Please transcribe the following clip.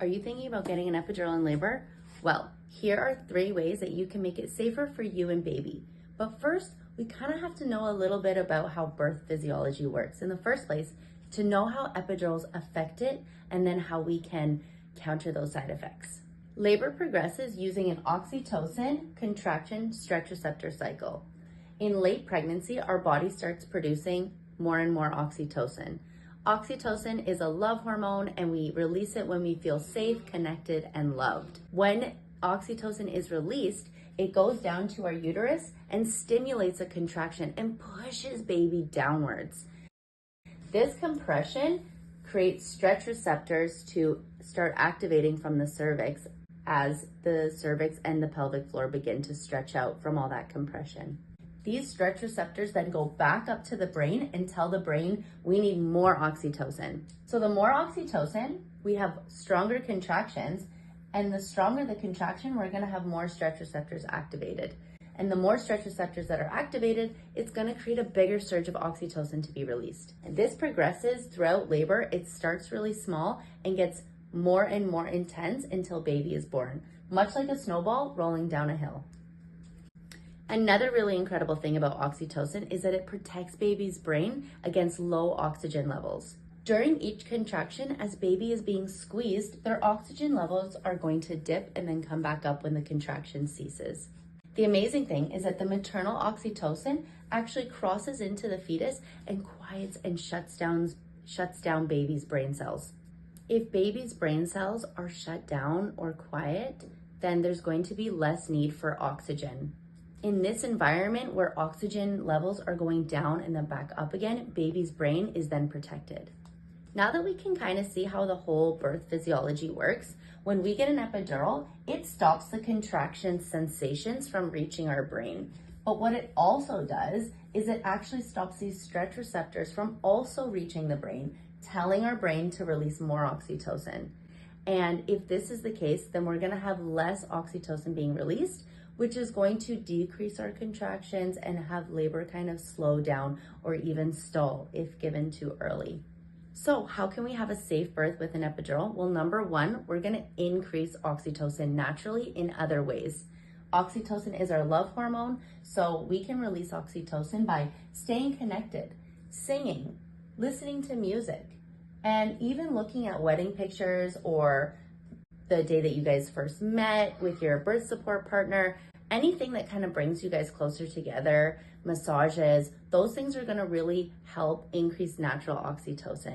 Are you thinking about getting an epidural in labor? Well, here are 3 ways that you can make it safer for you and baby. But first, we kind of have to know a little bit about how birth physiology works in the first place to know how epidurals affect it and then how we can counter those side effects. Labor progresses using an oxytocin contraction stretch receptor cycle. In late pregnancy, our body starts producing more and more oxytocin. Oxytocin is a love hormone and we release it when we feel safe, connected, and loved. When oxytocin is released, it goes down to our uterus and stimulates a contraction and pushes baby downwards. This compression creates stretch receptors to start activating from the cervix as the cervix and the pelvic floor begin to stretch out from all that compression. These stretch receptors then go back up to the brain and tell the brain we need more oxytocin. So the more oxytocin, we have stronger contractions, and the stronger the contraction, we're gonna have more stretch receptors activated. And the more stretch receptors that are activated, it's gonna create a bigger surge of oxytocin to be released. And this progresses throughout labor. It starts really small and gets more and more intense until baby is born, much like a snowball rolling down a hill. Another really incredible thing about oxytocin is that it protects baby's brain against low oxygen levels. During each contraction, as baby is being squeezed, their oxygen levels are going to dip and then come back up when the contraction ceases. The amazing thing is that the maternal oxytocin actually crosses into the fetus and quiets and shuts down baby's brain cells. If baby's brain cells are shut down or quiet, then there's going to be less need for oxygen. In this environment where oxygen levels are going down and then back up again, baby's brain is then protected. Now that we can kind of see how the whole birth physiology works, when we get an epidural, it stops the contraction sensations from reaching our brain. But what it also does is it actually stops these stretch receptors from also reaching the brain, telling our brain to release more oxytocin. And if this is the case, then we're gonna have less oxytocin being released, which is going to decrease our contractions and have labor kind of slow down or even stall if given too early. So how can we have a safe birth with an epidural? Well, number 1, we're gonna increase oxytocin naturally in other ways. Oxytocin is our love hormone, so we can release oxytocin by staying connected, singing, listening to music, and even looking at wedding pictures or the day that you guys first met with your birth support partner. Anything that kind of brings you guys closer together, massages, those things are gonna really help increase natural oxytocin.